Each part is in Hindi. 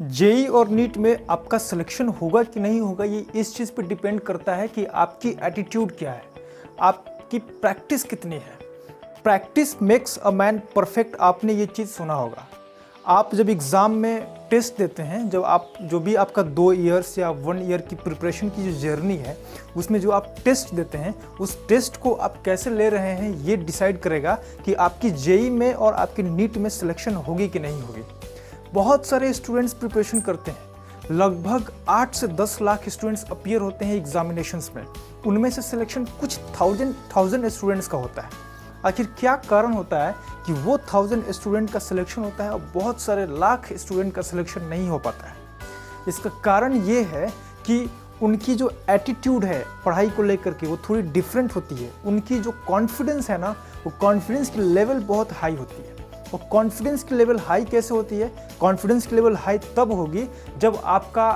जेई और नीट में आपका सिलेक्शन होगा कि नहीं होगा, ये इस चीज़ पे डिपेंड करता है कि आपकी एटीट्यूड क्या है, आपकी प्रैक्टिस कितनी है। Practice makes a man perfect, आपने ये चीज़ सुना होगा। आप जब एग्ज़ाम में टेस्ट देते हैं, जब आप जो भी आपका 2 ईयर्स या 1 ईयर की प्रिपरेशन की जो जर्नी है, उसमें जो आप टेस्ट देते हैं, उस टेस्ट को आप कैसे ले रहे हैं, ये डिसाइड करेगा कि आपकी जेई में और आपकी नीट में सिलेक्शन होगी कि नहीं होगी। बहुत सारे स्टूडेंट्स प्रिपरेशन करते हैं, लगभग 8 से 10 लाख स्टूडेंट्स अपीयर होते हैं एग्जामिनेशंस में। उनमें से सिलेक्शन कुछ थाउजेंड स्टूडेंट्स का होता है। आखिर क्या कारण होता है कि वो 1000 स्टूडेंट का सिलेक्शन होता है और बहुत सारे लाख स्टूडेंट का सिलेक्शन नहीं हो पाता है? इसका कारण ये है कि उनकी जो एटीट्यूड है पढ़ाई को लेकर के, वो थोड़ी डिफरेंट होती है। उनकी जो कॉन्फिडेंस है ना, वो कॉन्फिडेंस की लेवल बहुत हाई होती है। और कॉन्फिडेंस की लेवल हाई कैसे होती है? कॉन्फिडेंस की लेवल हाई तब होगी जब आपका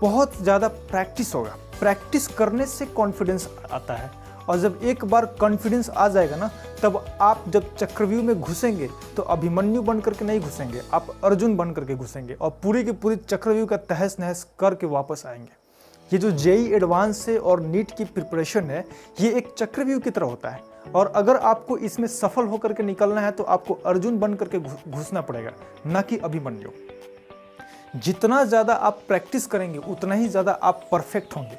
बहुत ज़्यादा प्रैक्टिस होगा। प्रैक्टिस करने से कॉन्फिडेंस आता है, और जब एक बार कॉन्फिडेंस आ जाएगा ना, तब आप जब चक्रव्यूह में घुसेंगे तो अभिमन्यु बन करके नहीं घुसेंगे, आप अर्जुन बन करके घुसेंगे और पूरी की पूरी चक्रव्यूह का तहस नहस करके वापस आएंगे। ये जो जेई एडवांस है और नीट की प्रिपरेशन है, ये एक चक्रव्यूह की तरह होता है, और अगर आपको इसमें सफल होकर के निकलना है तो आपको अर्जुन बन करके घुसना पड़ेगा, ना कि अभिमन्यु। जितना ज़्यादा आप प्रैक्टिस करेंगे उतना ही ज़्यादा आप परफेक्ट होंगे।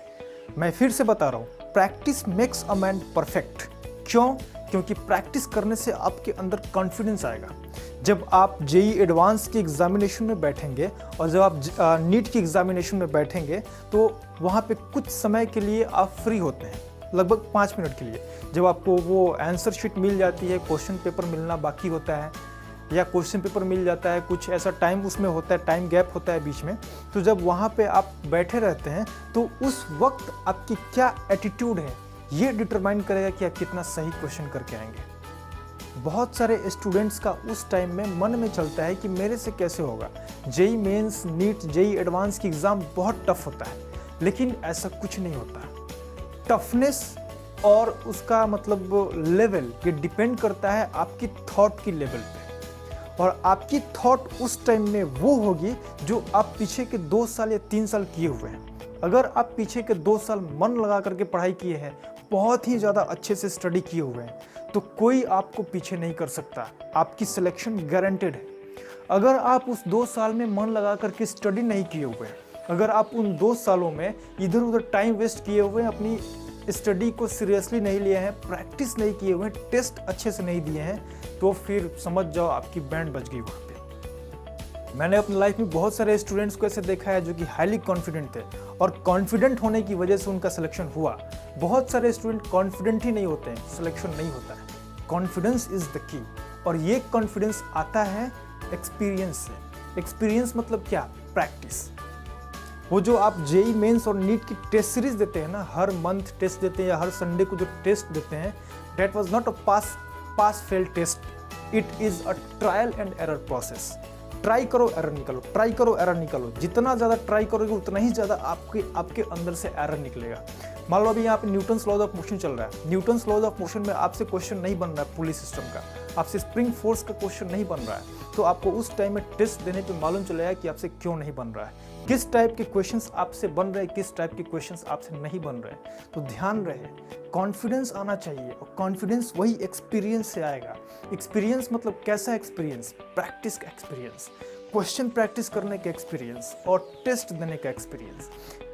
मैं फिर से बता रहा हूँ, practice makes a man perfect. क्यों? क्योंकि प्रैक्टिस करने से आपके अंदर कॉन्फिडेंस आएगा। जब आप जेई एडवांस की एग्जामिनेशन में बैठेंगे और जब आप नीट की एग्जामिनेशन में बैठेंगे, तो वहाँ पे कुछ समय के लिए आप फ्री होते हैं, लगभग 5 मिनट के लिए। जब आपको वो आंसर शीट मिल जाती है, क्वेश्चन पेपर मिलना बाकी होता है, या क्वेश्चन पेपर मिल जाता है, कुछ ऐसा टाइम उसमें होता है, टाइम गैप होता है बीच में, तो जब वहाँ पे आप बैठे रहते हैं तो उस वक्त आपकी क्या एटीट्यूड है, ये डिटरमाइन करेगा कि आप कितना सही क्वेश्चन करके आएंगे। बहुत सारे स्टूडेंट्स का उस टाइम में मन में चलता है कि मेरे से कैसे होगा। JEE mains, NEET, JEE advance की एग्ज़ाम बहुत टफ होता है, लेकिन ऐसा कुछ नहीं होता। टफनेस और उसका मतलब लेवल, ये डिपेंड करता है आपकी थॉट की लेवल पे, और आपकी थॉट उस टाइम में वो होगी जो आप पीछे के 2 साल या 3 साल किए हुए हैं। अगर आप पीछे के 2 साल मन लगा करके पढ़ाई किए हैं, बहुत ही ज़्यादा अच्छे से स्टडी किए हुए हैं, तो कोई आपको पीछे नहीं कर सकता। आपकी सिलेक्शन गारंटेड है। अगर आप उस 2 साल में मन लगा करके स्टडी नहीं किए हुए हैं, अगर आप उन 2 सालों में इधर उधर टाइम वेस्ट किए हुए हैं, अपनी स्टडी को सीरियसली नहीं लिए हैं, प्रैक्टिस नहीं किए हुए हैं, टेस्ट अच्छे से नहीं दिए हैं, तो फिर समझ जाओ आपकी बैंड बज गई वहाँ पे। मैंने अपनी लाइफ में बहुत सारे स्टूडेंट्स को ऐसे देखा है जो कि हाईली कॉन्फिडेंट थे, और कॉन्फिडेंट होने की वजह से उनका सिलेक्शन हुआ। बहुत सारे स्टूडेंट कॉन्फिडेंट ही नहीं होते हैं, सिलेक्शन नहीं होता है। कॉन्फिडेंस इज द की, और ये कॉन्फिडेंस आता है एक्सपीरियंस से। एक्सपीरियंस मतलब क्या? प्रैक्टिस। वो जो आप जेई मेंस और नीट की टेस्ट सीरीज देते हैं ना, हर मंथ टेस्ट देते हैं या हर संडे को जो टेस्ट देते हैं, that was not a pass fail test, it is a trial and error process. Try करो, एरर निकालो, ट्राई करो, एरर निकालो। जितना ज़्यादा ट्राई करोगे उतना ही ज़्यादा आपके अंदर से एरर निकलेगा। मान लो अभी यहाँ पे न्यूटन्स लॉज ऑफ मोशन चल रहा है। न्यूटन्स लॉज ऑफ मोशन में आपसे क्वेश्चन नहीं बन रहा है पुली सिस्टम का, आपसे स्प्रिंग फोर्स का क्वेश्चन नहीं बन रहा है, तो आपको उस टाइम में टेस्ट देने पे मालूम चलेगा कि आपसे क्यों नहीं बन रहा है, किस टाइप के क्वेश्चंस आपसे बन रहे हैं, किस टाइप के क्वेश्चंस आपसे नहीं बन रहे हैं। तो ध्यान रहे, कॉन्फिडेंस आना चाहिए, और कॉन्फिडेंस वही एक्सपीरियंस से आएगा। एक्सपीरियंस मतलब कैसा एक्सपीरियंस? प्रैक्टिस का एक्सपीरियंस, क्वेश्चन प्रैक्टिस करने का एक्सपीरियंस और टेस्ट देने का एक्सपीरियंस।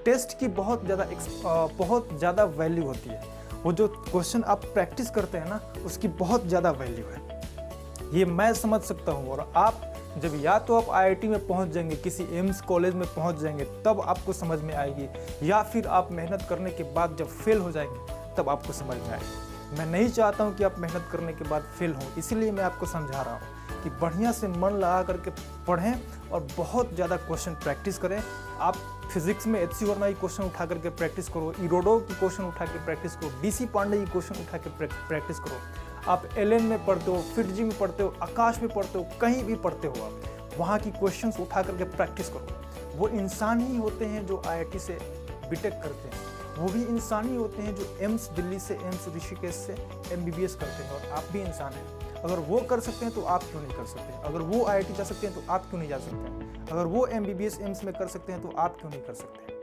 टेस्ट की बहुत ज़्यादा वैल्यू होती है। वो जो क्वेश्चन आप प्रैक्टिस करते हैं ना, उसकी बहुत ज़्यादा वैल्यू है। ये मैं समझ सकता हूँ। और आप जब या तो आप आईआईटी में पहुँच जाएंगे, किसी एम्स कॉलेज में पहुँच जाएंगे, तब आपको समझ में आएगी, या फिर आप मेहनत करने के बाद जब फेल हो जाएंगे तब आपको समझ में आएगी। मैं नहीं चाहता हूँ कि आप मेहनत करने के बाद फेल हों, इसीलिए मैं आपको समझा रहा हूँ कि बढ़िया से मन लगा करके पढ़ें और बहुत ज़्यादा क्वेश्चन प्रैक्टिस करें। आप फिजिक्स में एच सी वर्मा की क्वेश्चन उठा करके प्रैक्टिस करो, इरोडो की क्वेश्चन उठा के प्रैक्टिस करो, डीसी पांडे की क्वेश्चन उठा के प्रैक्टिस करो। आप एलएन में पढ़ते हो, फिटजी में पढ़ते हो, आकाश में पढ़ते हो, कहीं भी पढ़ते हो, आप वहाँ की क्वेश्चंस उठा करके प्रैक्टिस करो। वो इंसान ही होते हैं जो आईआईटी से बीटेक करते हैं, वो भी इंसान ही होते हैं जो एम्स दिल्ली से, एम्स ऋषिकेश से एमबीबीएस करते हैं, और आप भी इंसान हैं। अगर वो कर सकते हैं तो आप क्यों नहीं कर सकते? अगर वो IIT जा सकते हैं तो आप क्यों नहीं जा सकते हैं? अगर वो MBBS एम्स में कर सकते हैं तो आप क्यों नहीं कर सकते?